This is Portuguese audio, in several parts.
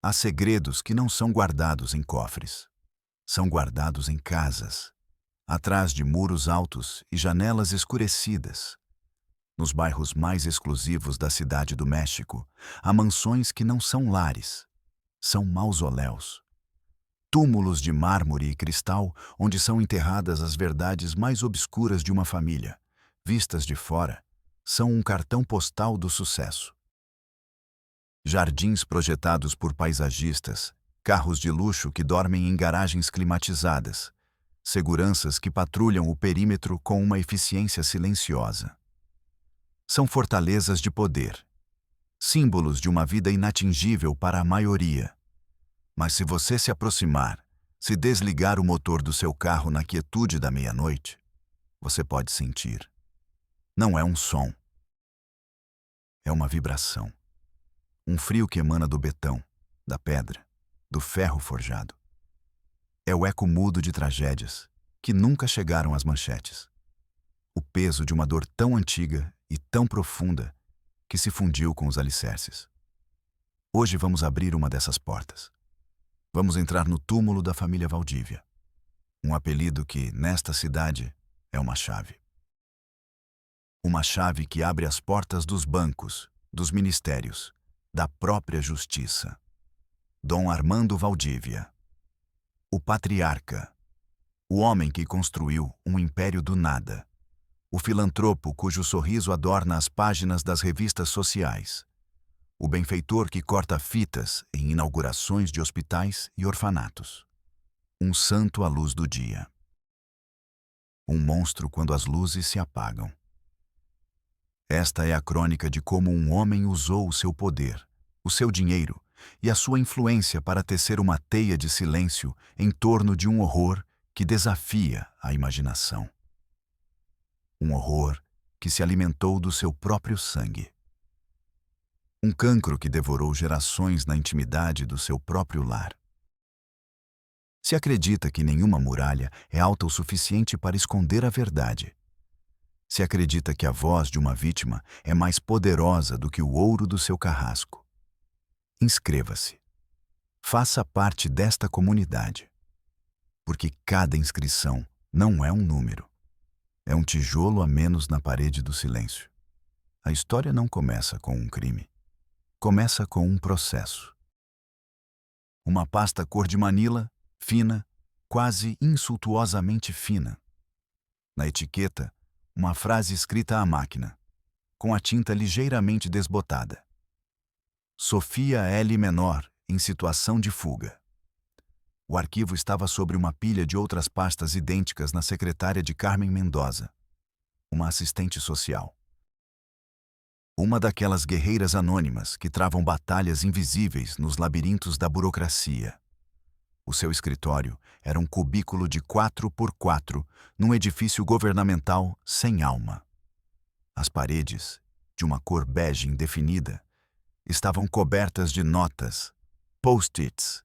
Há segredos que não são guardados em cofres. São guardados em casas, atrás de muros altos e janelas escurecidas. Nos bairros mais exclusivos da cidade do México, há mansões que não são lares, são mausoléus. Túmulos de mármore e cristal onde são enterradas as verdades mais obscuras de uma família, vistas de fora, são um cartão postal do sucesso. Jardins projetados por paisagistas, carros de luxo que dormem em garagens climatizadas, seguranças que patrulham o perímetro com uma eficiência silenciosa. São fortalezas de poder, símbolos de uma vida inatingível para a maioria. Mas se você se aproximar, se desligar o motor do seu carro na quietude da meia-noite, você pode sentir. Não é um som. É uma vibração. Um frio que emana do betão, da pedra, do ferro forjado. É o eco mudo de tragédias que nunca chegaram às manchetes. O peso de uma dor tão antiga e tão profunda que se fundiu com os alicerces. Hoje vamos abrir uma dessas portas. Vamos entrar no túmulo da família Valdívia. Um apelido que, nesta cidade, é uma chave. Uma chave que abre as portas dos bancos, dos ministérios, da própria justiça. Dom Armando Valdívia. O patriarca. O homem que construiu um império do nada. O filantropo cujo sorriso adorna as páginas das revistas sociais. O benfeitor que corta fitas em inaugurações de hospitais e orfanatos. Um santo à luz do dia. Um monstro quando as luzes se apagam. Esta é a crônica de como um homem usou o seu poder, o seu dinheiro e a sua influência para tecer uma teia de silêncio em torno de um horror que desafia a imaginação. Um horror que se alimentou do seu próprio sangue. Um cancro que devorou gerações na intimidade do seu próprio lar. Se acredita que nenhuma muralha é alta o suficiente para esconder a verdade. Se acredita que a voz de uma vítima é mais poderosa do que o ouro do seu carrasco. Inscreva-se. Faça parte desta comunidade. Porque cada inscrição não é um número. É um tijolo a menos na parede do silêncio. A história não começa com um crime. Começa com um processo. Uma pasta cor de Manila, fina, quase insultuosamente fina. Na etiqueta, uma frase escrita à máquina, com a tinta ligeiramente desbotada. Sofia L. Menor, em situação de fuga. O arquivo estava sobre uma pilha de outras pastas idênticas na secretária de Carmen Mendoza, uma assistente social. Uma daquelas guerreiras anônimas que travam batalhas invisíveis nos labirintos da burocracia. O seu escritório era um cubículo de 4x4 num edifício governamental sem alma. As paredes, de uma cor bege indefinida, estavam cobertas de notas, post-its,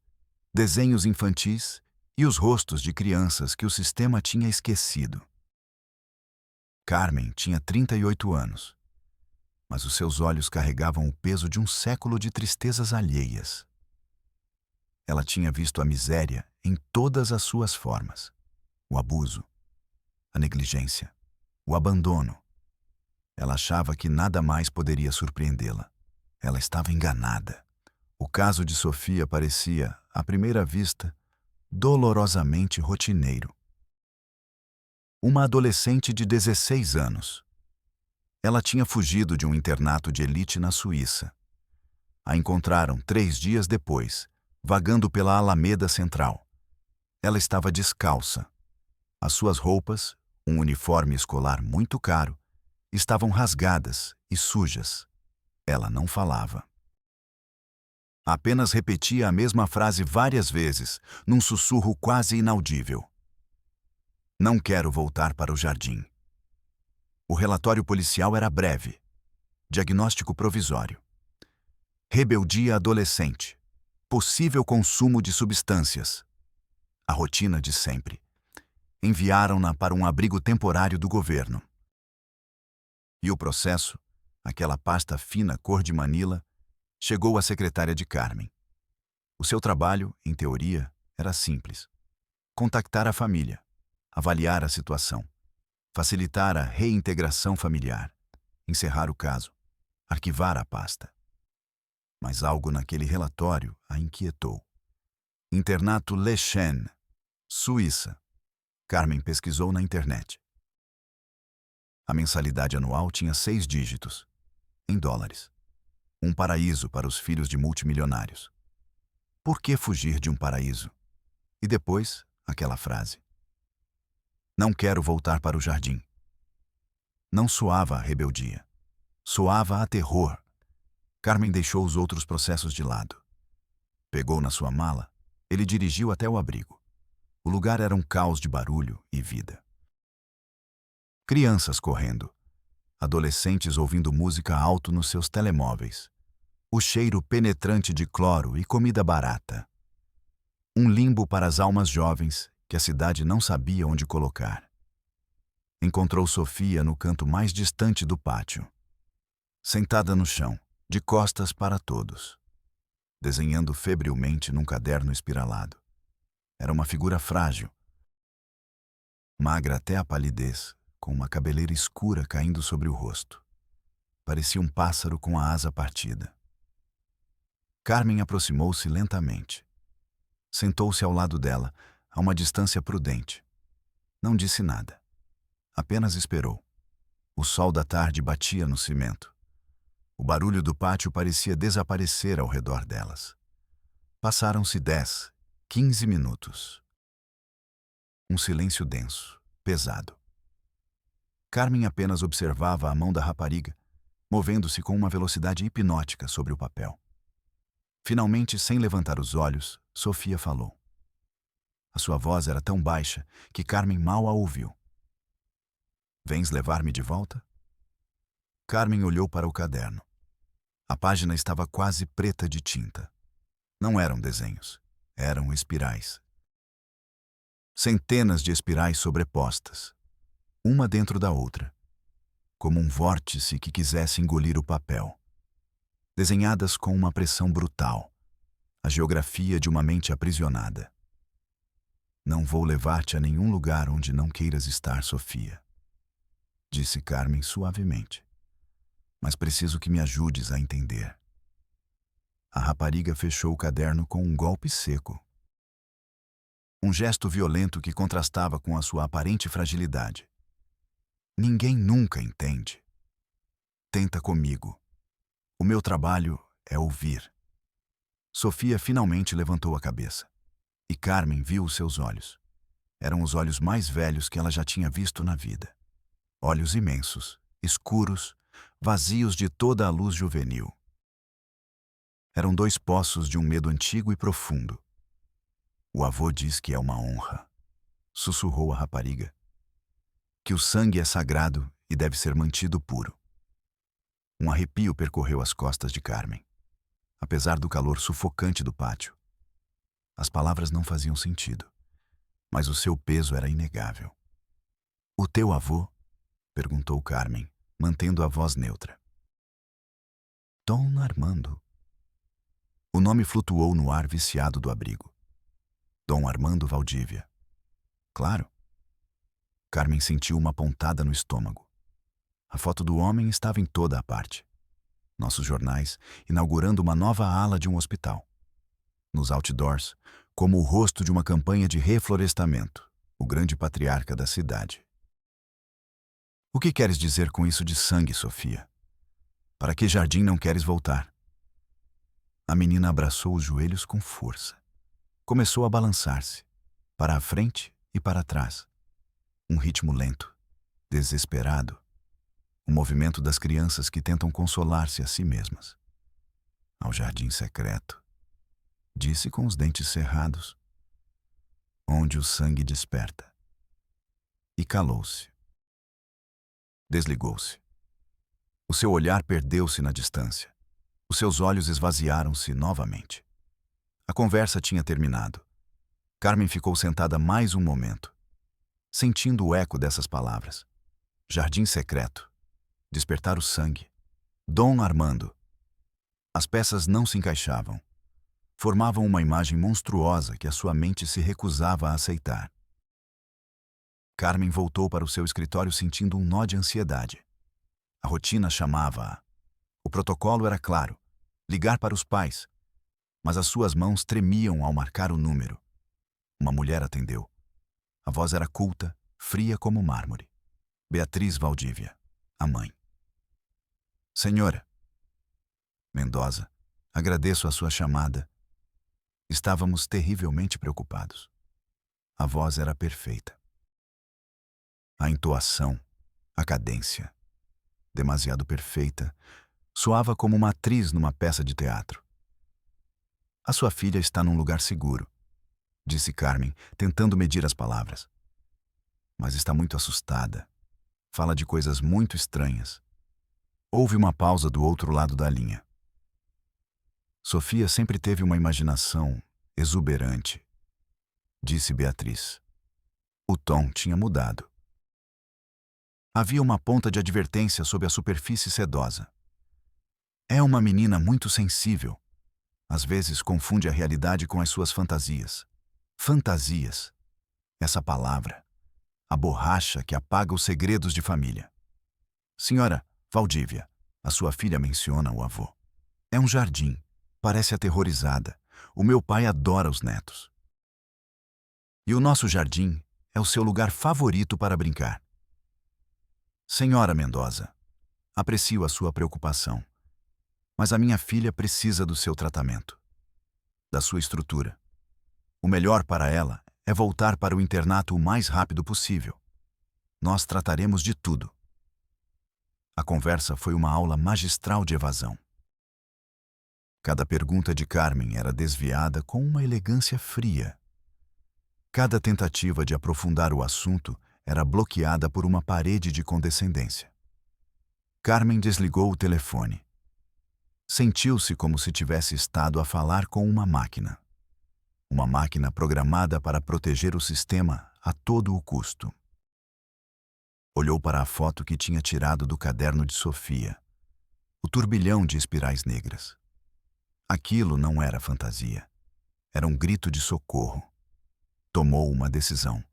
desenhos infantis e os rostos de crianças que o sistema tinha esquecido. Carmen tinha 38 anos, mas os seus olhos carregavam o peso de um século de tristezas alheias. Ela tinha visto a miséria em todas as suas formas. O abuso, a negligência, o abandono. Ela achava que nada mais poderia surpreendê-la. Ela estava enganada. O caso de Sofia parecia, à primeira vista, dolorosamente rotineiro. Uma adolescente de 16 anos. Ela tinha fugido de um internato de elite na Suíça. A encontraram 3 dias depois, vagando pela Alameda Central. Ela estava descalça. As suas roupas, um uniforme escolar muito caro, estavam rasgadas e sujas. Ela não falava. Apenas repetia a mesma frase várias vezes, num sussurro quase inaudível. Não quero voltar para o jardim. O relatório policial era breve. Diagnóstico provisório. Rebeldia adolescente. Possível consumo de substâncias. A rotina de sempre. Enviaram-na para um abrigo temporário do governo. E o processo, aquela pasta fina cor de Manila, chegou à secretária de Carmen. O seu trabalho, em teoria, era simples: contactar a família, avaliar a situação, facilitar a reintegração familiar, encerrar o caso, arquivar a pasta. Mas algo naquele relatório a inquietou. Internato Le Chêne, Suíça. Carmen pesquisou na internet. A mensalidade anual tinha 6 dígitos, em dólares. Um paraíso para os filhos de multimilionários. Por que fugir de um paraíso? E depois, aquela frase: não quero voltar para o jardim. Não soava a rebeldia. Soava a terror. Carmen deixou os outros processos de lado. Pegou na sua mala, ele dirigiu até o abrigo. O lugar era um caos de barulho e vida. Crianças correndo. Adolescentes ouvindo música alto nos seus telemóveis. O cheiro penetrante de cloro e comida barata. Um limbo para as almas jovens que a cidade não sabia onde colocar. Encontrou Sofia no canto mais distante do pátio. Sentada no chão, de costas para todos. Desenhando febrilmente num caderno espiralado. Era uma figura frágil. Magra até a palidez, com uma cabeleira escura caindo sobre o rosto. Parecia um pássaro com a asa partida. Carmen aproximou-se lentamente. Sentou-se ao lado dela, a uma distância prudente. Não disse nada. Apenas esperou. O sol da tarde batia no cimento. O barulho do pátio parecia desaparecer ao redor delas. Passaram-se 10, 15 minutos. Um silêncio denso, pesado. Carmen apenas observava a mão da rapariga, movendo-se com uma velocidade hipnótica sobre o papel. Finalmente, sem levantar os olhos, Sofia falou. A sua voz era tão baixa que Carmen mal a ouviu. Vens levar-me de volta? Carmen olhou para o caderno. A página estava quase preta de tinta. Não eram desenhos, eram espirais. Centenas de espirais sobrepostas, uma dentro da outra, como um vórtice que quisesse engolir o papel. Desenhadas com uma pressão brutal, a geografia de uma mente aprisionada. Não vou levar-te a nenhum lugar onde não queiras estar, Sofia, disse Carmen suavemente. Mas preciso que me ajudes a entender. A rapariga fechou o caderno com um golpe seco. Um gesto violento que contrastava com a sua aparente fragilidade. Ninguém nunca entende. Tenta comigo. O meu trabalho é ouvir. Sofia finalmente levantou a cabeça. E Carmen viu os seus olhos. Eram os olhos mais velhos que ela já tinha visto na vida. Olhos imensos, escuros, vazios de toda a luz juvenil. Eram 2 poços de um medo antigo e profundo. O avô diz que é uma honra, sussurrou a rapariga. Que o sangue é sagrado e deve ser mantido puro. Um arrepio percorreu as costas de Carmen, apesar do calor sufocante do pátio. As palavras não faziam sentido, mas o seu peso era inegável. O teu avô? Perguntou Carmen, mantendo a voz neutra. Dom Armando. O nome flutuou no ar viciado do abrigo. Dom Armando Valdívia. Claro. Carmen sentiu uma pontada no estômago. A foto do homem estava em toda a parte. Nossos jornais inaugurando uma nova ala de um hospital. Nos outdoors, como o rosto de uma campanha de reflorestamento, o grande patriarca da cidade. O que queres dizer com isso de sangue, Sofia? Para que jardim não queres voltar? A menina abraçou os joelhos com força. Começou a balançar-se, para a frente e para trás. Um ritmo lento, desesperado. O movimento das crianças que tentam consolar-se a si mesmas. Ao jardim secreto, disse com os dentes cerrados, onde o sangue desperta. E calou-se. Desligou-se. O seu olhar perdeu-se na distância. Os seus olhos esvaziaram-se novamente. A conversa tinha terminado. Carmen ficou sentada mais um momento, sentindo o eco dessas palavras. Jardim secreto. Despertar o sangue. Dom Armando. As peças não se encaixavam. formavam uma imagem monstruosa que a sua mente se recusava a aceitar. Carmen voltou para o seu escritório sentindo um nó de ansiedade. A rotina chamava-a. O protocolo era claro: ligar para os pais. Mas as suas mãos tremiam ao marcar o número. Uma mulher atendeu. A voz era culta, fria como mármore. Beatriz Valdívia, a mãe. Senhora Mendoza, agradeço a sua chamada. Estávamos terrivelmente preocupados. A voz era perfeita. A entoação, a cadência, demasiado perfeita, soava como uma atriz numa peça de teatro. A sua filha está num lugar seguro, disse Carmen, tentando medir as palavras. Mas está muito assustada. Fala de coisas muito estranhas. Houve uma pausa do outro lado da linha. Sofia sempre teve uma imaginação exuberante, disse Beatriz. O tom tinha mudado. Havia uma ponta de advertência sob a superfície sedosa. É uma menina muito sensível. Às vezes confunde a realidade com as suas fantasias. Fantasias. Essa palavra. A borracha que apaga os segredos de família. Senhora Valdívia, a sua filha menciona o avô. É um jardim. Parece aterrorizada. O meu pai adora os netos. E o nosso jardim é o seu lugar favorito para brincar. Senhora Mendoza, aprecio a sua preocupação, mas a minha filha precisa do seu tratamento, da sua estrutura. O melhor para ela é voltar para o internato o mais rápido possível. Nós trataremos de tudo. A conversa foi uma aula magistral de evasão. Cada pergunta de Carmen era desviada com uma elegância fria. Cada tentativa de aprofundar o assunto era bloqueada por uma parede de condescendência. Carmen desligou o telefone. Sentiu-se como se tivesse estado a falar com uma máquina. Uma máquina programada para proteger o sistema a todo o custo. Olhou para a foto que tinha tirado do caderno de Sofia. O turbilhão de espirais negras. Aquilo não era fantasia. Era um grito de socorro. Tomou uma decisão.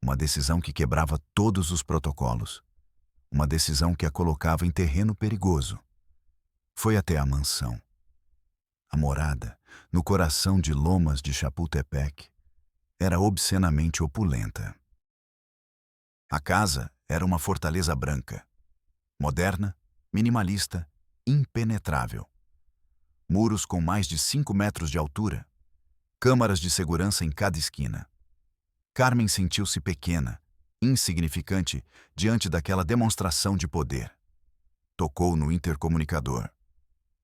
Uma decisão que quebrava todos os protocolos. Uma decisão que a colocava em terreno perigoso. Foi até a mansão. A morada, no coração de Lomas de Chapultepec, era obscenamente opulenta. A casa era uma fortaleza branca. Moderna, minimalista, impenetrável. Muros com mais de 5 metros de altura. Câmaras de segurança em cada esquina. Carmen sentiu-se pequena, insignificante, diante daquela demonstração de poder. Tocou no intercomunicador.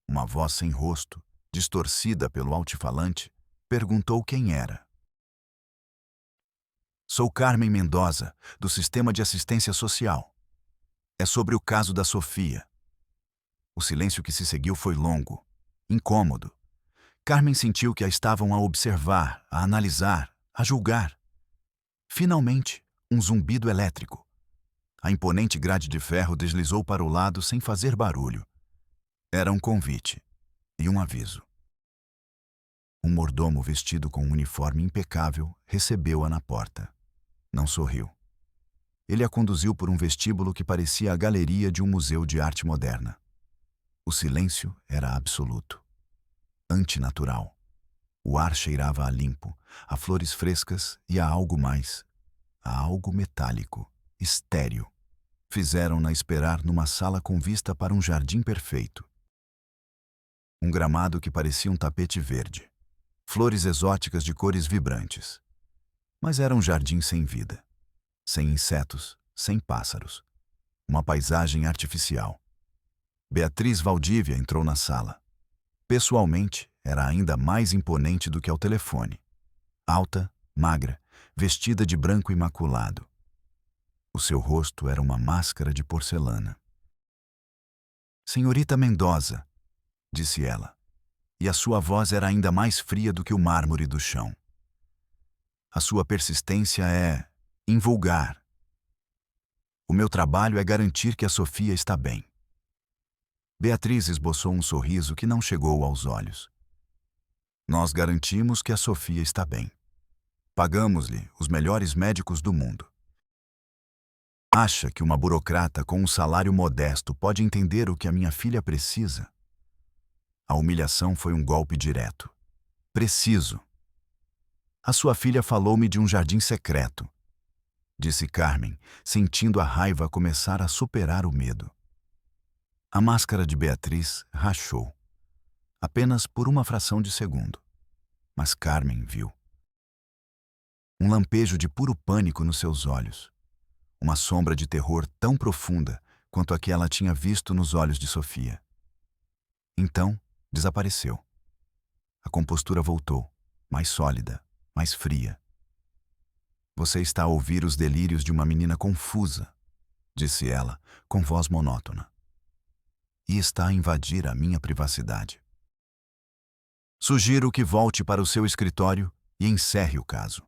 Uma voz sem rosto, distorcida pelo altifalante, perguntou quem era. Sou Carmen Mendoza, do Sistema de Assistência Social. É sobre o caso da Sofia. O silêncio que se seguiu foi longo, incômodo. Carmen sentiu que a estavam a observar, a analisar, a julgar. Finalmente, um zumbido elétrico. A imponente grade de ferro deslizou para o lado sem fazer barulho. Era um convite e um aviso. Um mordomo vestido com um uniforme impecável recebeu-a na porta. Não sorriu. Ele a conduziu por um vestíbulo que parecia a galeria de um museu de arte moderna. O silêncio era absoluto. Antinatural. O ar cheirava a limpo, a flores frescas e a algo mais, a algo metálico, estéril. Fizeram-na esperar numa sala com vista para um jardim perfeito. Um gramado que parecia um tapete verde. Flores exóticas de cores vibrantes. Mas era um jardim sem vida. Sem insetos, sem pássaros. Uma paisagem artificial. Beatriz Valdívia entrou na sala. Pessoalmente, era ainda mais imponente do que ao telefone. Alta, magra, vestida de branco imaculado. O seu rosto era uma máscara de porcelana. Senhorita Mendoza, disse ela, e a sua voz era ainda mais fria do que o mármore do chão. A sua persistência é invulgar. O meu trabalho é garantir que a Sofia está bem. Beatriz esboçou um sorriso que não chegou aos olhos. Nós garantimos que a Sofia está bem. Pagamos-lhe os melhores médicos do mundo. Acha que uma burocrata com um salário modesto pode entender o que a minha filha precisa? A humilhação foi um golpe direto. Preciso. A sua filha falou-me de um jardim secreto, disse Carmen, sentindo a raiva começar a superar o medo. A máscara de Beatriz rachou, apenas por uma fração de segundo. Mas Carmen viu. Um lampejo de puro pânico nos seus olhos. Uma sombra de terror tão profunda quanto a que ela tinha visto nos olhos de Sofia. Então, desapareceu. A compostura voltou, mais sólida, mais fria. Você está a ouvir os delírios de uma menina confusa, disse ela, com voz monótona. E está a invadir a minha privacidade. Sugiro que volte para o seu escritório e encerre o caso.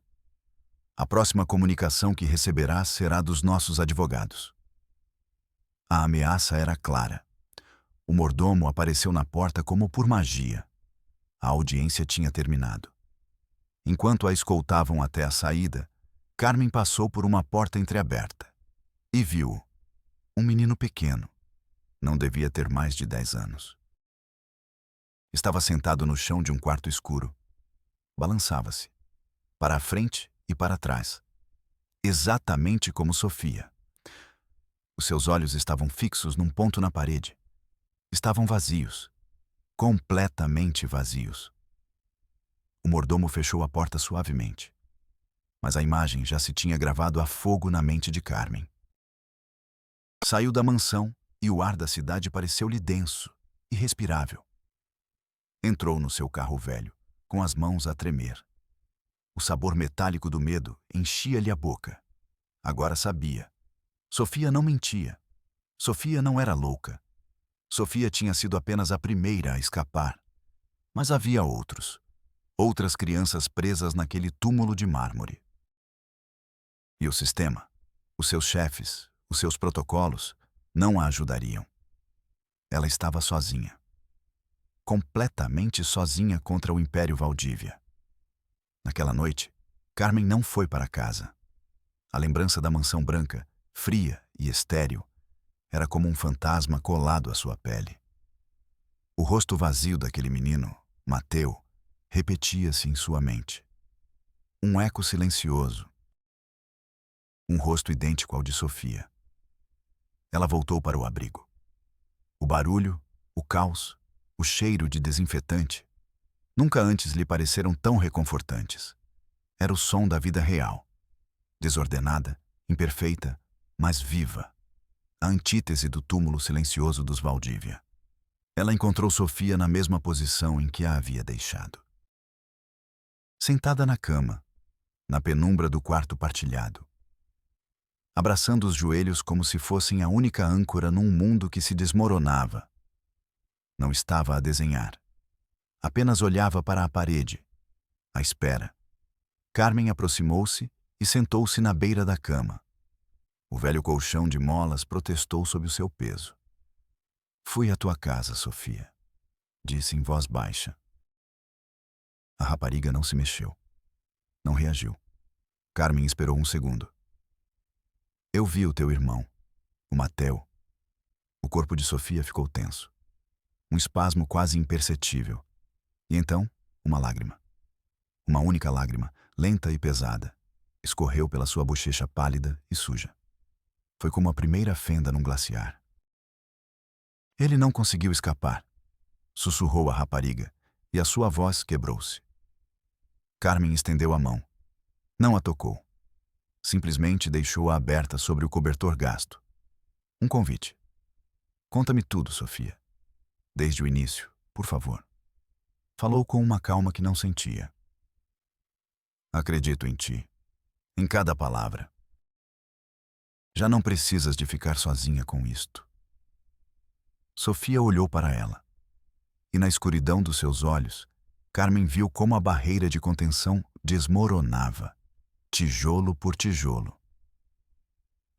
A próxima comunicação que receberá será dos nossos advogados. A ameaça era clara. O mordomo apareceu na porta como por magia. A audiência tinha terminado. Enquanto a escoltavam até a saída, Carmen passou por uma porta entreaberta e viu um menino pequeno. Não devia ter mais de 10 anos. Estava sentado no chão de um quarto escuro. Balançava-se, para a frente e para trás, exatamente como Sofia. Os seus olhos estavam fixos num ponto na parede. Estavam vazios, completamente vazios. O mordomo fechou a porta suavemente, mas a imagem já se tinha gravado a fogo na mente de Carmen. Saiu da mansão e o ar da cidade pareceu-lhe denso, irrespirável. Entrou no seu carro velho, com as mãos a tremer. O sabor metálico do medo enchia-lhe a boca. Agora sabia. Sofia não mentia. Sofia não era louca. Sofia tinha sido apenas a primeira a escapar. Mas havia outros. Outras crianças presas naquele túmulo de mármore. E o sistema, os seus chefes, os seus protocolos, não a ajudariam. Ela estava sozinha. Completamente sozinha contra o Império Valdívia. Naquela noite, Carmen não foi para casa. A lembrança da mansão branca, fria e estéril, era como um fantasma colado à sua pele. O rosto vazio daquele menino, Mateu, repetia-se em sua mente. Um eco silencioso. Um rosto idêntico ao de Sofia. Ela voltou para o abrigo. O barulho, o caos, o cheiro de desinfetante, nunca antes lhe pareceram tão reconfortantes. Era o som da vida real. Desordenada, imperfeita, mas viva. A antítese do túmulo silencioso dos Valdívia. Ela encontrou Sofia na mesma posição em que a havia deixado. Sentada na cama, na penumbra do quarto partilhado. Abraçando os joelhos como se fossem a única âncora num mundo que se desmoronava. Não estava a desenhar. Apenas olhava para a parede, à espera. Carmen aproximou-se e sentou-se na beira da cama. O velho colchão de molas protestou sob o seu peso. Fui à tua casa, Sofia, disse em voz baixa. A rapariga não se mexeu. Não reagiu. Carmen esperou um segundo. Eu vi o teu irmão, o Mateu. O corpo de Sofia ficou tenso. Um espasmo quase imperceptível. E então, uma lágrima. Uma única lágrima, lenta e pesada, escorreu pela sua bochecha pálida e suja. Foi como a primeira fenda num glaciar. Ele não conseguiu escapar, sussurrou a rapariga, e a sua voz quebrou-se. Carmen estendeu a mão. Não a tocou. Simplesmente deixou-a aberta sobre o cobertor gasto. Um convite. Conta-me tudo, Sofia. Desde o início, por favor. Falou com uma calma que não sentia. Acredito em ti. Em cada palavra. Já não precisas de ficar sozinha com isto. Sofia olhou para ela. E na escuridão dos seus olhos, Carmen viu como a barreira de contenção desmoronava, tijolo por tijolo.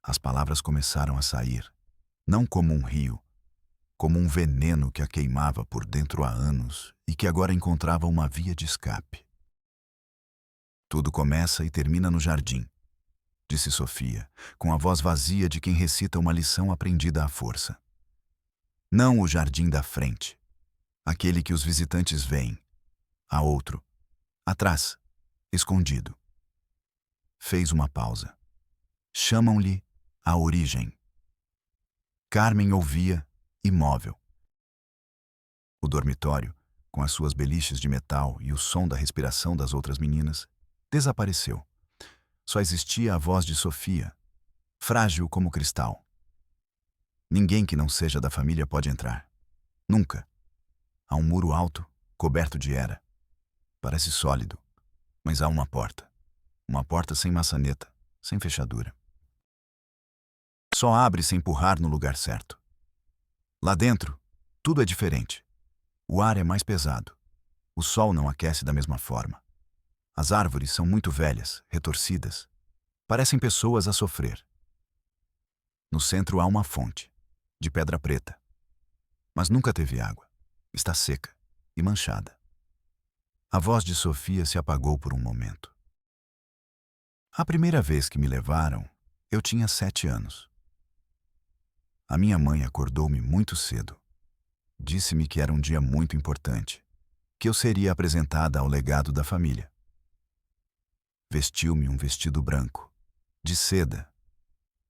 As palavras começaram a sair, não como um rio, como um veneno que a queimava por dentro há anos e que agora encontrava uma via de escape. Tudo começa e termina no jardim, disse Sofia, com a voz vazia de quem recita uma lição aprendida à força. Não o jardim da frente, aquele que os visitantes veem. Há outro, atrás, escondido. Fez uma pausa. Chamam-lhe a origem. Carmen ouvia, imóvel. O dormitório, com as suas beliches de metal e o som da respiração das outras meninas, desapareceu. Só existia a voz de Sofia, frágil como cristal. Ninguém que não seja da família pode entrar. Nunca. Há um muro alto, coberto de era. Parece sólido, mas há uma porta. Uma porta sem maçaneta, sem fechadura. Só abre se empurrar no lugar certo. Lá dentro, tudo é diferente. O ar é mais pesado. O sol não aquece da mesma forma. As árvores são muito velhas, retorcidas. Parecem pessoas a sofrer. No centro há uma fonte, de pedra preta. Mas nunca teve água. Está seca e manchada. A voz de Sofia se apagou por um momento. A primeira vez que me levaram, eu tinha 7 anos. A minha mãe acordou-me muito cedo. Disse-me que era um dia muito importante, que eu seria apresentada ao legado da família. Vestiu-me um vestido branco, de seda.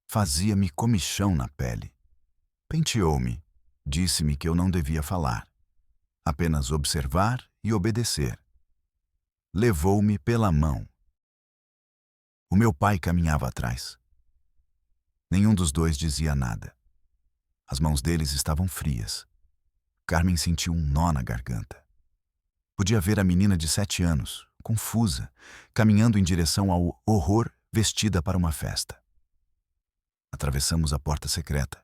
Fazia-me comichão na pele. Penteou-me. Disse-me que eu não devia falar, apenas observar e obedecer. Levou-me pela mão. O meu pai caminhava atrás. Nenhum dos dois dizia nada. As mãos deles estavam frias. Carmen sentiu um nó na garganta. Podia ver a menina de 7 anos, confusa, caminhando em direção ao horror vestida para uma festa. Atravessamos a porta secreta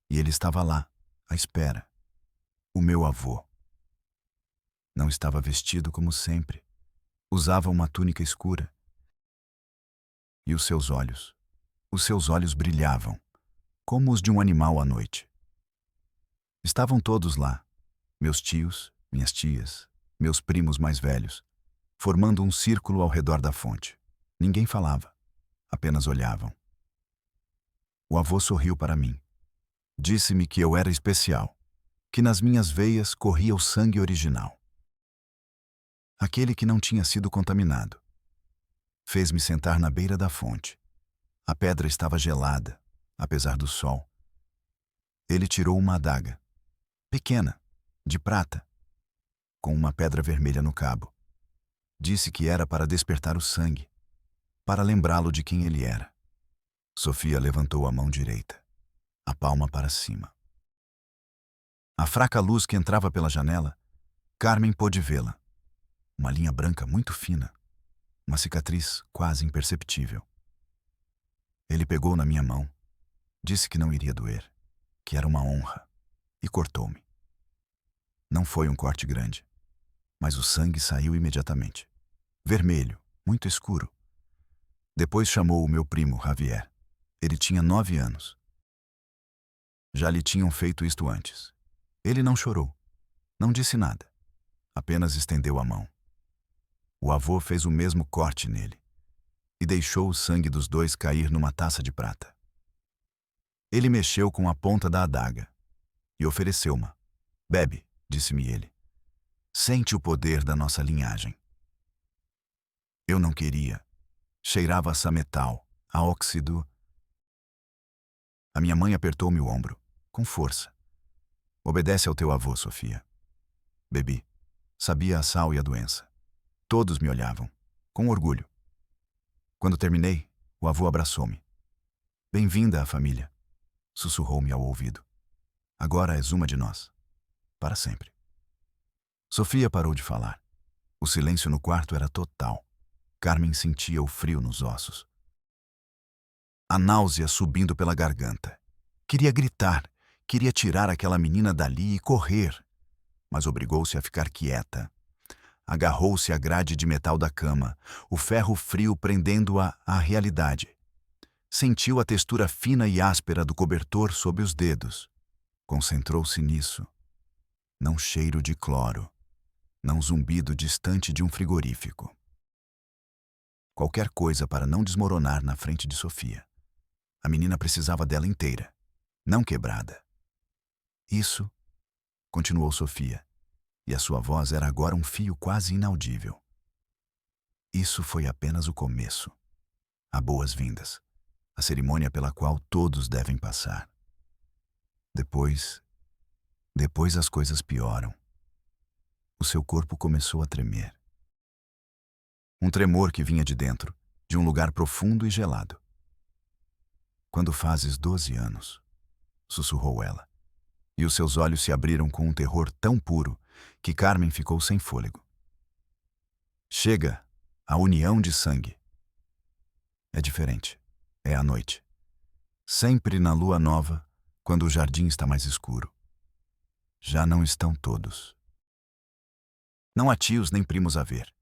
e ele estava lá, à espera. O meu avô. Não estava vestido como sempre. Usava uma túnica escura. E os seus olhos brilhavam, como os de um animal à noite. Estavam todos lá, meus tios, minhas tias, meus primos mais velhos, formando um círculo ao redor da fonte. Ninguém falava, apenas olhavam. O avô sorriu para mim. Disse-me que eu era especial, que nas minhas veias corria o sangue original. Aquele que não tinha sido contaminado. Fez-me sentar na beira da fonte. A pedra estava gelada, apesar do sol. Ele tirou uma adaga, pequena, de prata, com uma pedra vermelha no cabo. Disse que era para despertar o sangue, para lembrá-lo de quem ele era. Sofia levantou a mão direita, a palma para cima. A fraca luz que entrava pela janela, Carmen pôde vê-la. Uma linha branca muito fina, uma cicatriz quase imperceptível. Ele pegou na minha mão, disse que não iria doer, que era uma honra, e cortou-me. Não foi um corte grande, mas o sangue saiu imediatamente. Vermelho, muito escuro. Depois chamou o meu primo, Javier. Ele tinha 9 anos. Já lhe tinham feito isto antes. Ele não chorou, não disse nada, apenas estendeu a mão. O avô fez o mesmo corte nele e deixou o sangue dos dois cair numa taça de prata. Ele mexeu com a ponta da adaga e ofereceu-ma. Bebe, disse-me ele. Sente o poder da nossa linhagem. Eu não queria. Cheirava a sametal, a óxido. A minha mãe apertou-me o ombro, com força. Obedece ao teu avô, Sofia. Bebi. Sabia a sal e a doença. Todos me olhavam, com orgulho. Quando terminei, o avô abraçou-me. Bem-vinda à família, sussurrou-me ao ouvido. Agora és uma de nós, para sempre. Sofia parou de falar. O silêncio no quarto era total. Carmen sentia o frio nos ossos. A náusea subindo pela garganta. Queria gritar, queria tirar aquela menina dali e correr, mas obrigou-se a ficar quieta. Agarrou-se à grade de metal da cama, o ferro frio prendendo-a à realidade. Sentiu a textura fina e áspera do cobertor sob os dedos. Concentrou-se nisso. Não cheiro de cloro, não zumbido distante de um frigorífico. Qualquer coisa para não desmoronar na frente de Sofia. A menina precisava dela inteira, não quebrada. Isso, continuou Sofia, e a sua voz era agora um fio quase inaudível. Isso foi apenas o começo. Há boas-vindas, a cerimônia pela qual todos devem passar. Depois as coisas pioram. O seu corpo começou a tremer. Um tremor que vinha de dentro, de um lugar profundo e gelado. Quando fazes 12 anos, sussurrou ela, e os seus olhos se abriram com um terror tão puro que Carmen ficou sem fôlego. Chega, a união de sangue. É diferente. É à noite. Sempre na lua nova, quando o jardim está mais escuro. Já não estão todos. Não há tios nem primos a ver.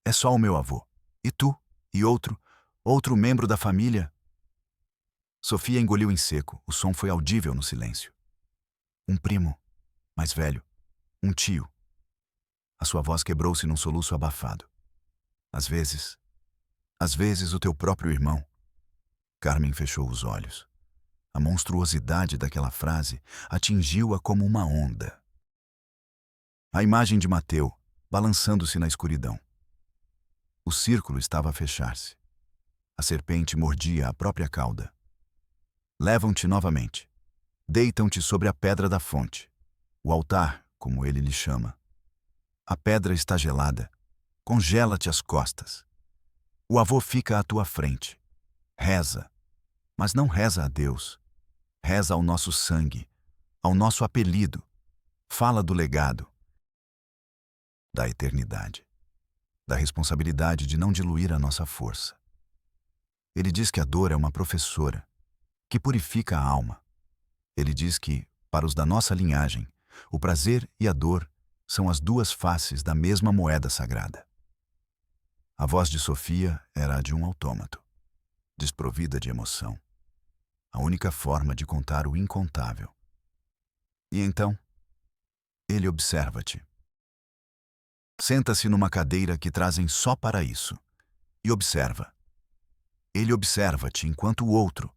É só o meu avô. E tu? E outro membro da família? Sofia engoliu em seco. O som foi audível no silêncio. Um primo, mais velho. Um tio. A sua voz quebrou-se num soluço abafado. Às vezes o teu próprio irmão. Carmen fechou os olhos. A monstruosidade daquela frase atingiu-a como uma onda. A imagem de Mateu, balançando-se na escuridão. O círculo estava a fechar-se. A serpente mordia a própria cauda. Levam-te novamente. Deitam-te sobre a pedra da fonte. O altar, como ele lhe chama. A pedra está gelada. Congela-te as costas. O avô fica à tua frente. Reza. Mas não reza a Deus. Reza ao nosso sangue, ao nosso apelido. Fala do legado. Da eternidade. Da responsabilidade de não diluir a nossa força. Ele diz que a dor é uma professora, que purifica a alma. Ele diz que, para os da nossa linhagem, o prazer e a dor são as duas faces da mesma moeda sagrada. A voz de Sofia era a de um autômato, desprovida de emoção. A única forma de contar o incontável. E então, ele observa-te. Senta-se numa cadeira que trazem só para isso, e observa. Ele observa-te enquanto o outro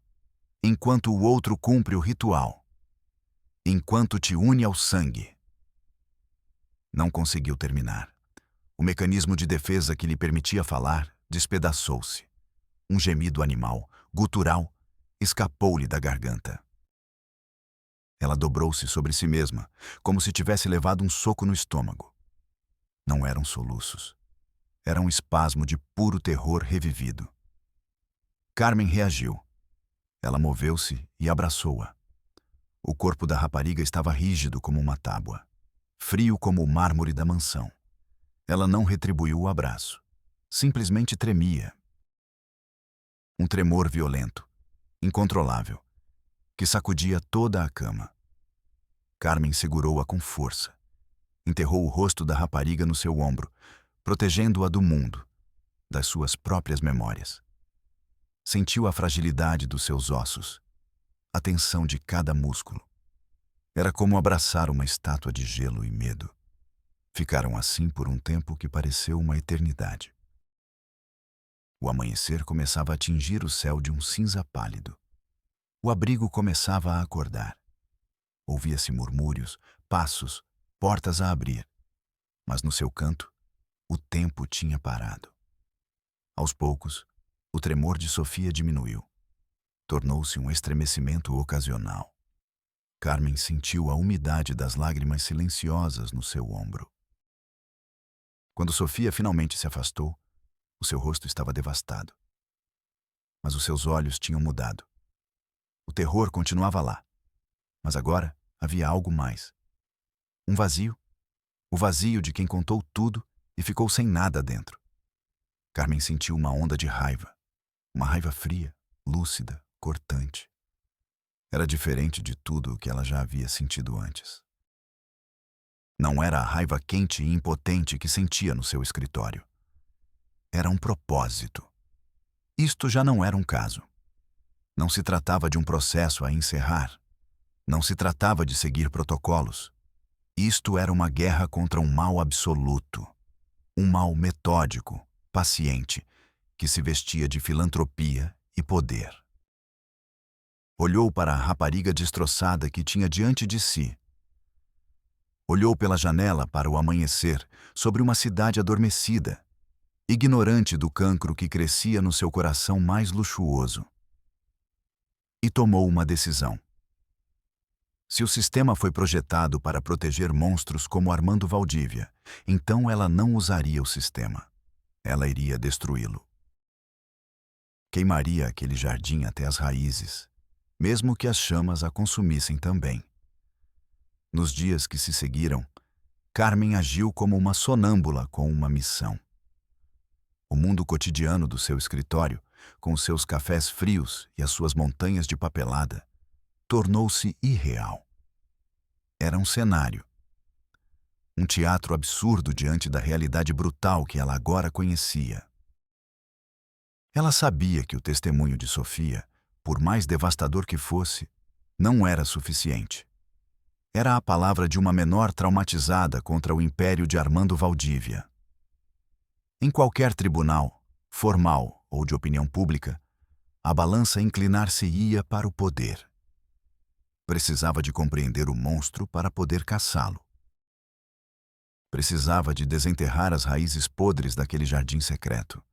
cumpre o ritual, enquanto te une ao sangue. Não conseguiu terminar. O mecanismo de defesa que lhe permitia falar despedaçou-se. Um gemido animal, gutural, escapou-lhe da garganta. Ela dobrou-se sobre si mesma, como se tivesse levado um soco no estômago. Não eram soluços. Era um espasmo de puro terror revivido. Carmen reagiu. Ela moveu-se e abraçou-a. O corpo da rapariga estava rígido como uma tábua, frio como o mármore da mansão. Ela não retribuiu o abraço. Simplesmente tremia. Um tremor violento, incontrolável, que sacudia toda a cama. Carmen segurou-a com força. Enterrou o rosto da rapariga no seu ombro, protegendo-a do mundo, das suas próprias memórias. Sentiu a fragilidade dos seus ossos, a tensão de cada músculo. Era como abraçar uma estátua de gelo e medo. Ficaram assim por um tempo que pareceu uma eternidade. O amanhecer começava a tingir o céu de um cinza pálido. O abrigo começava a acordar. Ouvia-se murmúrios, passos, portas a abrir. Mas no seu canto, o tempo tinha parado. Aos poucos, o tremor de Sofia diminuiu. Tornou-se um estremecimento ocasional. Carmen sentiu a umidade das lágrimas silenciosas no seu ombro. Quando Sofia finalmente se afastou, o seu rosto estava devastado. Mas os seus olhos tinham mudado. O terror continuava lá. Mas agora havia algo mais. Um vazio. O vazio de quem contou tudo e ficou sem nada dentro. Carmen sentiu uma onda de raiva. Uma raiva fria, lúcida, cortante. Era diferente de tudo o que ela já havia sentido antes. Não era a raiva quente e impotente que sentia no seu escritório. Era um propósito. Isto já não era um caso. Não se tratava de um processo a encerrar. Não se tratava de seguir protocolos. Isto era uma guerra contra um mal absoluto. Um mal metódico, paciente, que se vestia de filantropia e poder. Olhou para a rapariga destroçada que tinha diante de si. Olhou pela janela para o amanhecer sobre uma cidade adormecida, ignorante do cancro que crescia no seu coração mais luxuoso. E tomou uma decisão. Se o sistema foi projetado para proteger monstros como Armando Valdívia, então ela não usaria o sistema. Ela iria destruí-lo. Queimaria aquele jardim até as raízes, mesmo que as chamas a consumissem também. Nos dias que se seguiram, Carmen agiu como uma sonâmbula com uma missão. O mundo cotidiano do seu escritório, com os seus cafés frios e as suas montanhas de papelada, tornou-se irreal. Era um cenário. Um teatro absurdo diante da realidade brutal que ela agora conhecia. Ela sabia que o testemunho de Sofia, por mais devastador que fosse, não era suficiente. Era a palavra de uma menor traumatizada contra o império de Armando Valdívia. Em qualquer tribunal, formal ou de opinião pública, a balança inclinar-se-ia para o poder. Precisava de compreender o monstro para poder caçá-lo. Precisava de desenterrar as raízes podres daquele jardim secreto.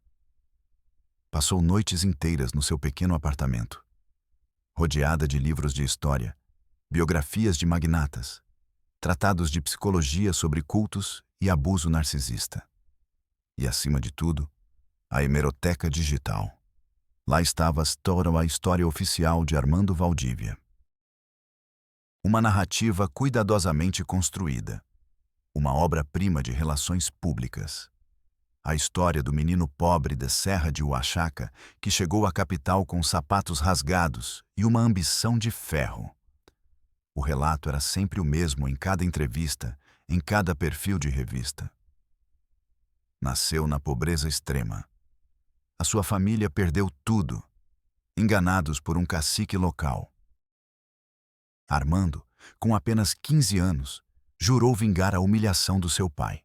Passou noites inteiras no seu pequeno apartamento, rodeada de livros de história, biografias de magnatas, tratados de psicologia sobre cultos e abuso narcisista. E, acima de tudo, a hemeroteca digital. Lá estava toda a história oficial de Armando Valdívia. Uma narrativa cuidadosamente construída. Uma obra-prima de relações públicas. A história do menino pobre da Serra de Oaxaca que chegou à capital com sapatos rasgados e uma ambição de ferro. O relato era sempre o mesmo em cada entrevista, em cada perfil de revista. Nasceu na pobreza extrema. A sua família perdeu tudo, enganados por um cacique local. Armando, com apenas 15 anos, jurou vingar a humilhação do seu pai.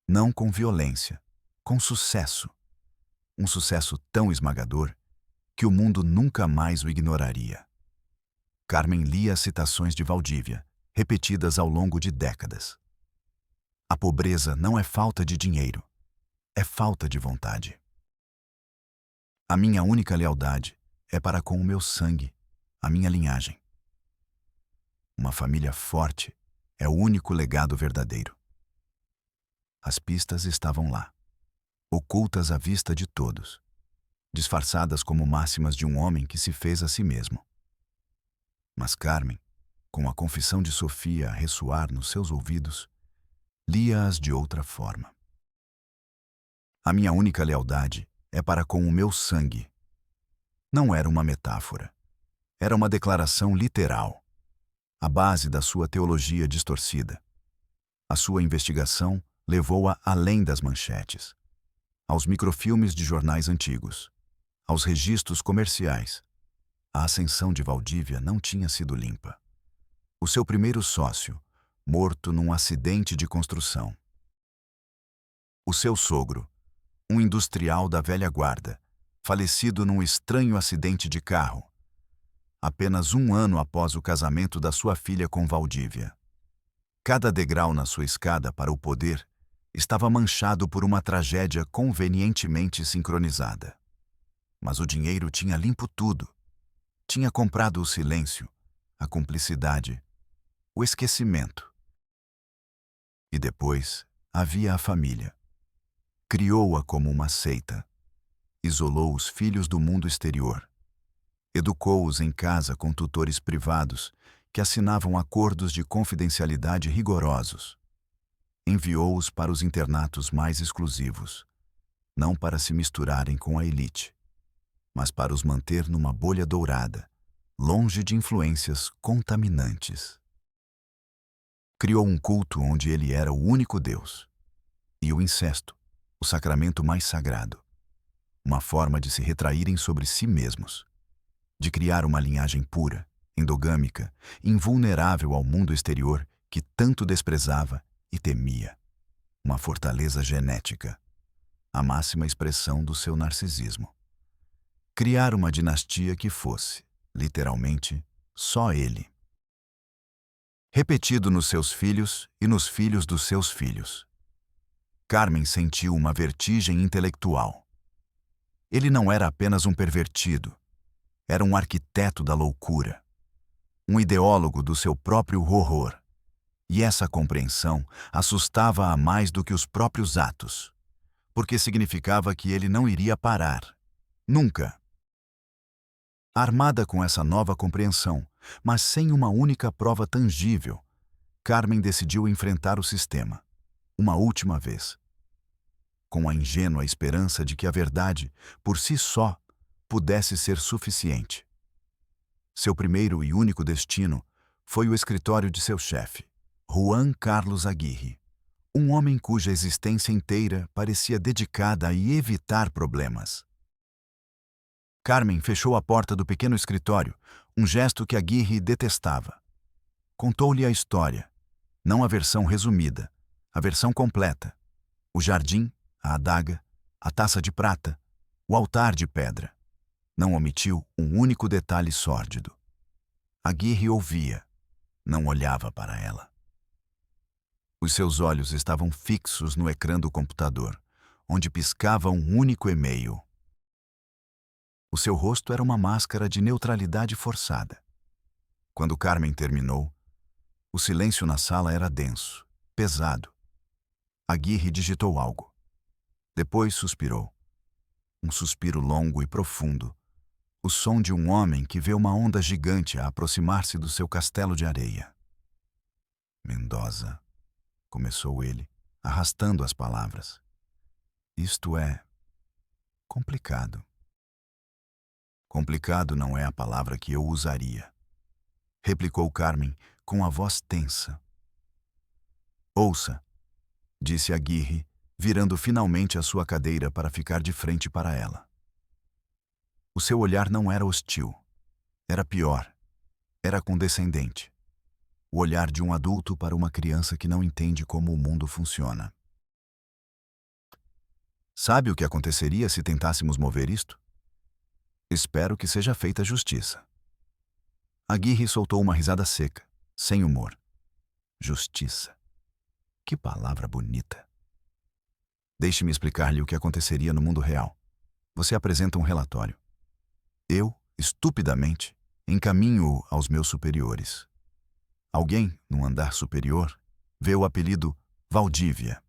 Não com violência, com sucesso. Um sucesso tão esmagador que o mundo nunca mais o ignoraria. Carmen lia as citações de Valdívia, repetidas ao longo de décadas. A pobreza não é falta de dinheiro, é falta de vontade. A minha única lealdade é para com o meu sangue, a minha linhagem. Uma família forte é o único legado verdadeiro. As pistas estavam lá, ocultas à vista de todos, disfarçadas como máximas de um homem que se fez a si mesmo. Mas Carmen, com a confissão de Sofia a ressoar nos seus ouvidos, lia-as de outra forma. A minha única lealdade é para com o meu sangue. Não era uma metáfora. Era uma declaração literal. A base da sua teologia distorcida. A sua investigação levou-a além das manchetes, aos microfilmes de jornais antigos, aos registros comerciais. A ascensão de Valdívia não tinha sido limpa. O seu primeiro sócio, morto num acidente de construção. O seu sogro, um industrial da velha guarda, falecido num estranho acidente de carro, apenas 1 ano após o casamento da sua filha com Valdívia. Cada degrau na sua escada para o poder estava manchado por uma tragédia convenientemente sincronizada. Mas o dinheiro tinha limpo tudo. Tinha comprado o silêncio, a cumplicidade, o esquecimento. E depois havia a família. Criou-a como uma seita. Isolou os filhos do mundo exterior. Educou-os em casa com tutores privados que assinavam acordos de confidencialidade rigorosos. Enviou-os para os internatos mais exclusivos, não para se misturarem com a elite, mas para os manter numa bolha dourada, longe de influências contaminantes. Criou um culto onde ele era o único Deus. E o incesto, o sacramento mais sagrado. Uma forma de se retraírem sobre si mesmos, de criar uma linhagem pura, endogâmica, invulnerável ao mundo exterior que tanto desprezava e temia. Uma fortaleza genética, a máxima expressão do seu narcisismo. Criar uma dinastia que fosse, literalmente, só ele. Repetido nos seus filhos e nos filhos dos seus filhos. Carmen sentiu uma vertigem intelectual. Ele não era apenas um pervertido, era um arquiteto da loucura, um ideólogo do seu próprio horror. E essa compreensão assustava-a mais do que os próprios atos, porque significava que ele não iria parar. Nunca. Armada com essa nova compreensão, mas sem uma única prova tangível, Carmen decidiu enfrentar o sistema, uma última vez, com a ingênua esperança de que a verdade, por si só, pudesse ser suficiente. Seu primeiro e único destino foi o escritório de seu chefe, Juan Carlos Aguirre, um homem cuja existência inteira parecia dedicada a evitar problemas. Carmen fechou a porta do pequeno escritório, um gesto que Aguirre detestava. Contou-lhe a história, não a versão resumida, a versão completa. O jardim, a adaga, a taça de prata, o altar de pedra. Não omitiu um único detalhe sórdido. Aguirre ouvia, não olhava para ela. Os seus olhos estavam fixos no ecrã do computador, onde piscava um único e-mail. O seu rosto era uma máscara de neutralidade forçada. Quando Carmen terminou, o silêncio na sala era denso, pesado. Aguirre digitou algo. Depois suspirou. Um suspiro longo e profundo, o som de um homem que vê uma onda gigante a aproximar-se do seu castelo de areia. Mendoza, começou ele, arrastando as palavras. Isto é complicado. Complicado não é a palavra que eu usaria, replicou Carmen com a voz tensa. Ouça, disse Aguirre, virando finalmente a sua cadeira para ficar de frente para ela. O seu olhar não era hostil. Era pior. Era condescendente. O olhar de um adulto para uma criança que não entende como o mundo funciona. Sabe o que aconteceria se tentássemos mover isto? Espero que seja feita justiça. Aguirre soltou uma risada seca, sem humor. Justiça. Que palavra bonita. Deixe-me explicar-lhe o que aconteceria no mundo real. Você apresenta um relatório. Eu, estupidamente, encaminho-o aos meus superiores. Alguém, num andar superior, vê o apelido Valdívia.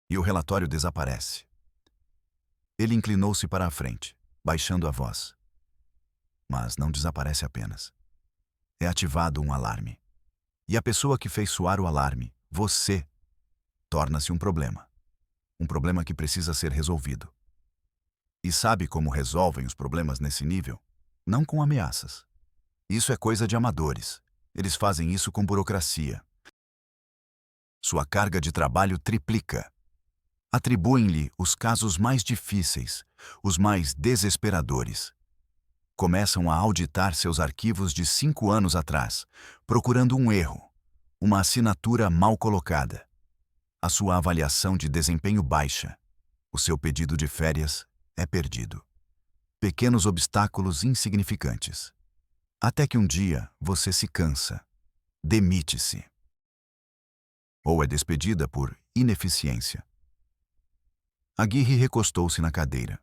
E o relatório desaparece. Ele inclinou-se para a frente, baixando a voz. Mas não desaparece apenas. É ativado um alarme. E a pessoa que fez soar o alarme, você, torna-se um problema. Um problema que precisa ser resolvido. E sabe como resolvem os problemas nesse nível? Não com ameaças. Isso é coisa de amadores. Eles fazem isso com burocracia. Sua carga de trabalho triplica. Atribuem-lhe os casos mais difíceis, os mais desesperadores. Começam a auditar seus arquivos de 5 anos atrás, procurando um erro, uma assinatura mal colocada. A sua avaliação de desempenho baixa. O seu pedido de férias é perdido. Pequenos obstáculos insignificantes. Até que um dia você se cansa, demite-se. Ou é despedida por ineficiência. Aguirre recostou-se na cadeira.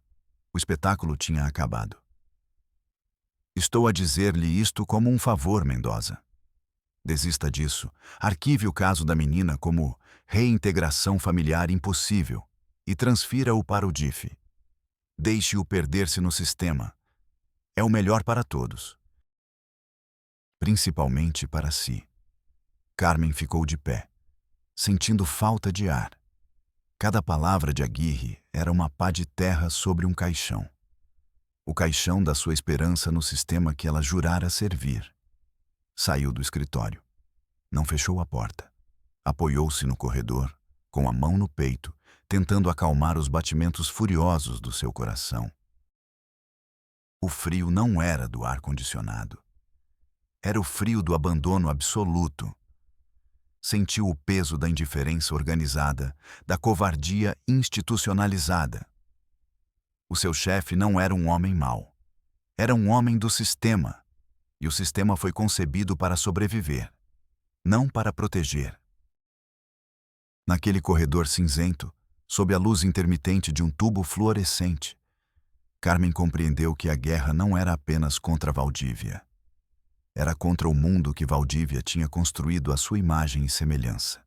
O espetáculo tinha acabado. Estou a dizer-lhe isto como um favor, Mendoza. Desista disso. Arquive o caso da menina como reintegração familiar impossível e transfira-o para o DIF. Deixe-o perder-se no sistema. É o melhor para todos. Principalmente para si. Carmen ficou de pé, sentindo falta de ar. Cada palavra de Aguirre era uma pá de terra sobre um caixão. O caixão da sua esperança no sistema que ela jurara servir. Saiu do escritório. Não fechou a porta. Apoiou-se no corredor, com a mão no peito, tentando acalmar os batimentos furiosos do seu coração. O frio não era do ar-condicionado. Era o frio do abandono absoluto. Sentiu o peso da indiferença organizada, da covardia institucionalizada. O seu chefe não era um homem mau. Era um homem do sistema. E o sistema foi concebido para sobreviver, não para proteger. Naquele corredor cinzento, sob a luz intermitente de um tubo fluorescente, Carmen compreendeu que a guerra não era apenas contra Valdívia. Era contra o mundo que Valdívia tinha construído à sua imagem e semelhança.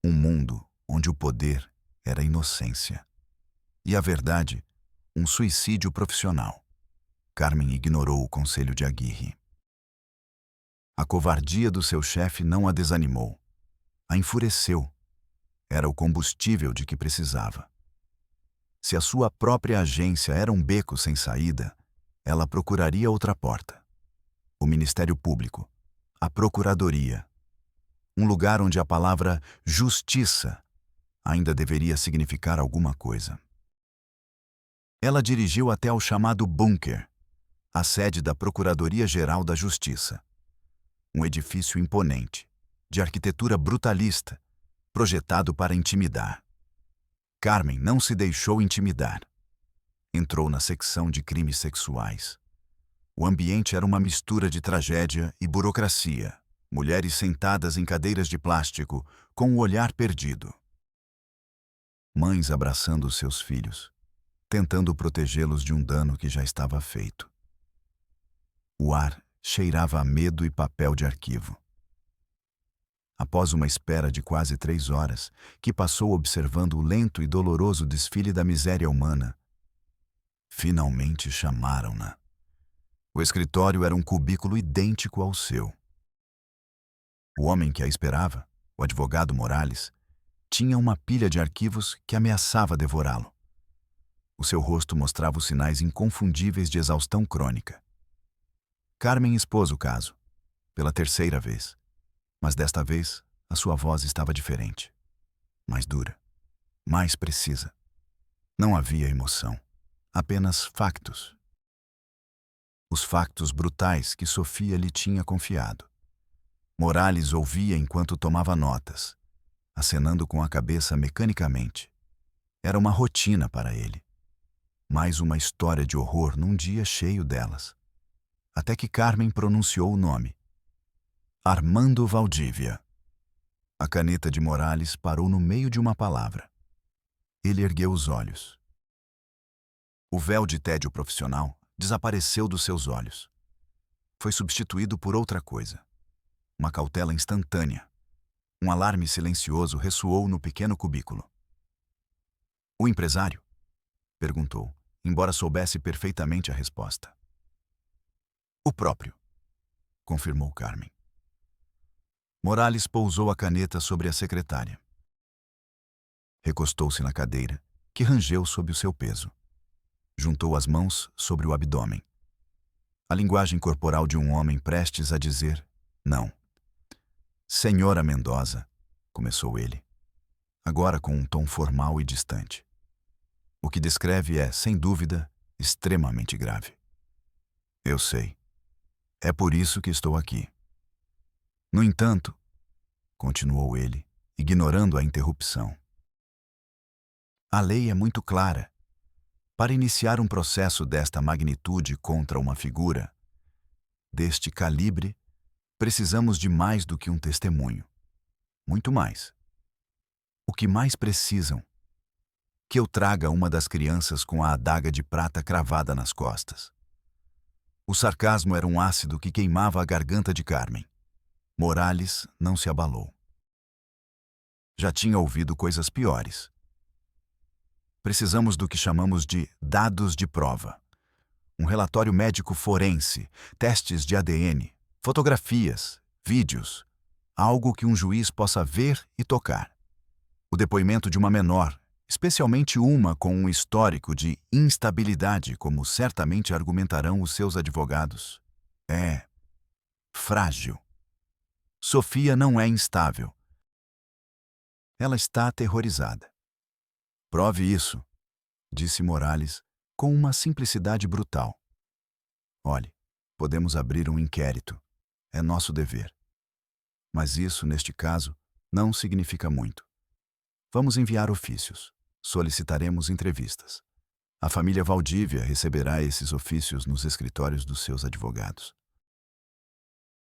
Um mundo onde o poder era inocência. E a verdade, um suicídio profissional. Carmen ignorou o conselho de Aguirre. A covardia do seu chefe não a desanimou. A enfureceu. Era o combustível de que precisava. Se a sua própria agência era um beco sem saída, ela procuraria outra porta. O Ministério Público, a Procuradoria. Um lugar onde a palavra justiça ainda deveria significar alguma coisa. Ela dirigiu até ao chamado bunker, a sede da Procuradoria-Geral da Justiça. Um edifício imponente, de arquitetura brutalista, projetado para intimidar. Carmen não se deixou intimidar. Entrou na secção de crimes sexuais. O ambiente era uma mistura de tragédia e burocracia. Mulheres sentadas em cadeiras de plástico, com o olhar perdido. Mães abraçando os seus filhos, tentando protegê-los de um dano que já estava feito. O ar cheirava a medo e papel de arquivo. Após uma espera de quase 3 horas, que passou observando o lento e doloroso desfile da miséria humana, finalmente chamaram-na. O escritório era um cubículo idêntico ao seu. O homem que a esperava, o advogado Morales, tinha uma pilha de arquivos que ameaçava devorá-lo. O seu rosto mostrava os sinais inconfundíveis de exaustão crônica. Carmen expôs o caso, pela 3ª vez, mas desta vez a sua voz estava diferente, mais dura, mais precisa. Não havia emoção, apenas factos. Os factos brutais que Sofia lhe tinha confiado. Morales ouvia enquanto tomava notas, acenando com a cabeça mecanicamente. Era uma rotina para ele. Mais uma história de horror num dia cheio delas. Até que Carmen pronunciou o nome. Armando Valdívia. A caneta de Morales parou no meio de uma palavra. Ele ergueu os olhos. O véu de tédio profissional desapareceu dos seus olhos. Foi substituído por outra coisa. Uma cautela instantânea. Um alarme silencioso ressoou no pequeno cubículo. O empresário? Perguntou, embora soubesse perfeitamente a resposta. O próprio, confirmou Carmen. Morales pousou a caneta sobre a secretária. Recostou-se na cadeira, que rangeu sob o seu peso. Juntou as mãos sobre o abdômen. A linguagem corporal de um homem prestes a dizer não. Senhora Mendoza, começou ele, agora com um tom formal e distante. O que descreve é, sem dúvida, extremamente grave. Eu sei. É por isso que estou aqui. No entanto, continuou ele, ignorando a interrupção. A lei é muito clara. Para iniciar um processo desta magnitude contra uma figura deste calibre, precisamos de mais do que um testemunho. Muito mais. O que mais precisam? Que eu traga uma das crianças com a adaga de prata cravada nas costas. O sarcasmo era um ácido que queimava a garganta de Carmen. Morales não se abalou. Já tinha ouvido coisas piores. Precisamos do que chamamos de dados de prova. Um relatório médico forense, testes de ADN, fotografias, vídeos, algo que um juiz possa ver e tocar. O depoimento de uma menor, especialmente uma com um histórico de instabilidade, como certamente argumentarão os seus advogados, é frágil. Sofia não é instável. Ela está aterrorizada. Prove isso, disse Morales, com uma simplicidade brutal. Olhe, podemos abrir um inquérito. é nosso dever. Mas isso, neste caso, não significa muito. Vamos enviar ofícios. Solicitaremos entrevistas. A família Valdívia receberá esses ofícios nos escritórios dos seus advogados.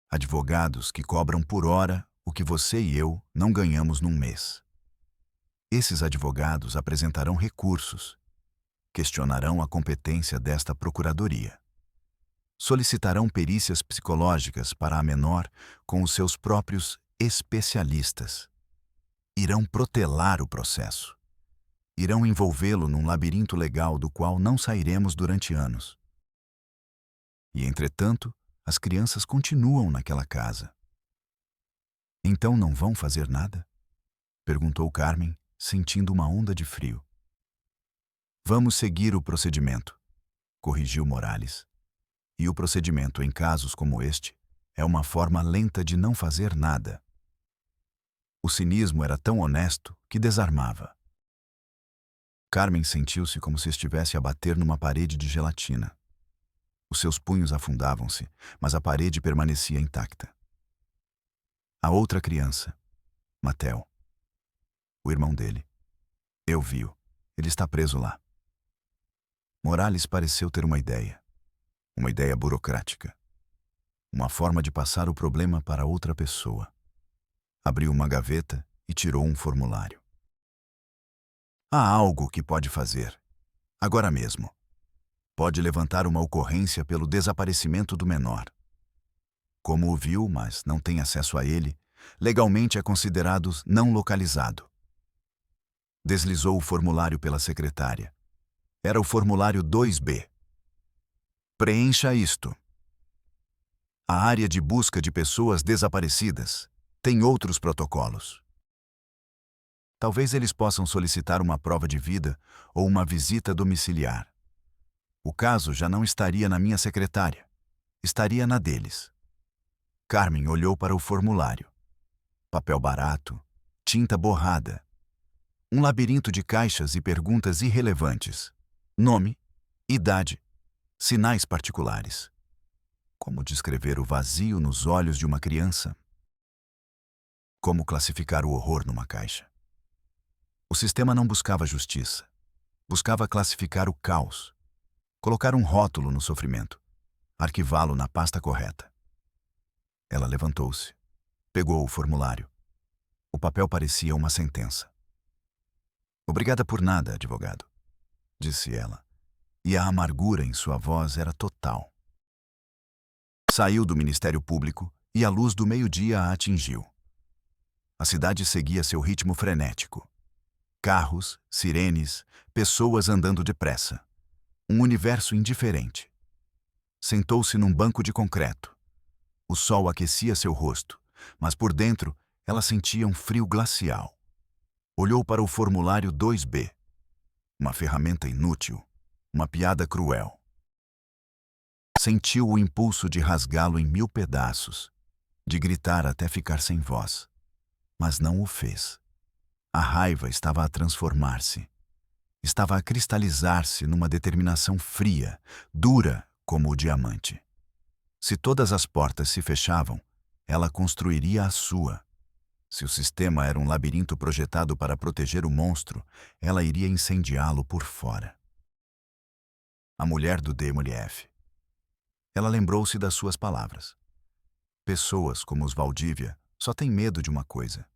Advogados que cobram por hora o que você e eu não ganhamos num mês. Esses advogados apresentarão recursos, questionarão a competência desta procuradoria. Solicitarão perícias psicológicas para a menor com os seus próprios especialistas. Irão protelar o processo. Irão envolvê-lo num labirinto legal do qual não sairemos durante anos. E, entretanto, as crianças continuam naquela casa. Então não vão fazer nada? Perguntou Carmen, sentindo uma onda de frio. Vamos seguir o procedimento, corrigiu Morales. E o procedimento em casos como este é uma forma lenta de não fazer nada. O cinismo era tão honesto que desarmava. Carmen sentiu-se como se estivesse a bater numa parede de gelatina. Os seus punhos afundavam-se, mas a parede permanecia intacta. A outra criança, Matteo, o irmão dele. Eu vi-o. Ele está preso lá. Morales pareceu ter uma ideia burocrática. Uma forma de passar o problema para outra pessoa. Abriu uma gaveta e tirou um formulário. Há algo que pode fazer, agora mesmo. Pode levantar uma ocorrência pelo desaparecimento do menor. Como o viu, mas não tem acesso a ele, legalmente é considerado não localizado. Deslizou o formulário pela secretária. Era o formulário 2B. Preencha isto. A área de busca de pessoas desaparecidas tem outros protocolos. Talvez eles possam solicitar uma prova de vida ou uma visita domiciliar. O caso já não estaria na minha secretária, estaria na deles. Carmen olhou para o formulário. Papel barato, tinta borrada. Um labirinto de caixas e perguntas irrelevantes. Nome, idade, sinais particulares. Como descrever o vazio nos olhos de uma criança? Como classificar o horror numa caixa? O sistema não buscava justiça. Buscava classificar o caos. Colocar um rótulo no sofrimento. Arquivá-lo na pasta correta. Ela levantou-se. Pegou o formulário. O papel parecia uma sentença. Obrigada por nada, advogado, disse ela. E a amargura em sua voz era total. Saiu do Ministério Público e a luz do meio-dia a atingiu. A cidade seguia seu ritmo frenético. Carros, sirenes, pessoas andando depressa. Um universo indiferente. Sentou-se num banco de concreto. O sol aquecia seu rosto, mas por dentro ela sentia um frio glacial. Olhou para o formulário 2B. Uma ferramenta inútil. Uma piada cruel. Sentiu o impulso de rasgá-lo em 1000 pedaços, de gritar até ficar sem voz. Mas não o fez. A raiva estava a transformar-se. Estava a cristalizar-se numa determinação fria, dura como o diamante. Se todas as portas se fechavam, ela construiria a sua. Se o sistema era um labirinto projetado para proteger o monstro, ela iria incendiá-lo por fora. A mulher do Demolieff. Ela lembrou-se das suas palavras. Pessoas como os Valdívia só têm medo de uma coisa: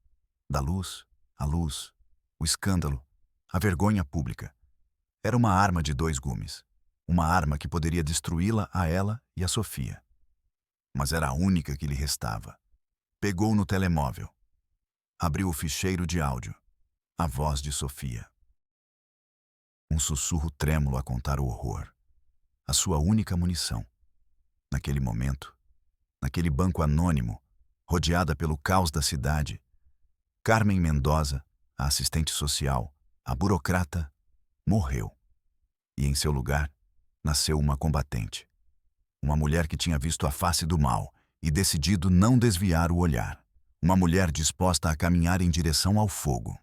da luz, a luz, o escândalo, a vergonha pública. Era uma arma de 2 gumes. Uma arma que poderia destruí-la a ela e a Sofia. Mas era a única que lhe restava. Pegou no telemóvel. Abriu o ficheiro de áudio. A voz de Sofia. Um sussurro trêmulo a contar o horror. A sua única munição. Naquele momento, naquele banco anônimo, rodeada pelo caos da cidade, Carmen Mendoza, a assistente social, a burocrata, morreu. E em seu lugar, nasceu uma combatente. Uma mulher que tinha visto a face do mal e decidido não desviar o olhar. Uma mulher disposta a caminhar em direção ao fogo.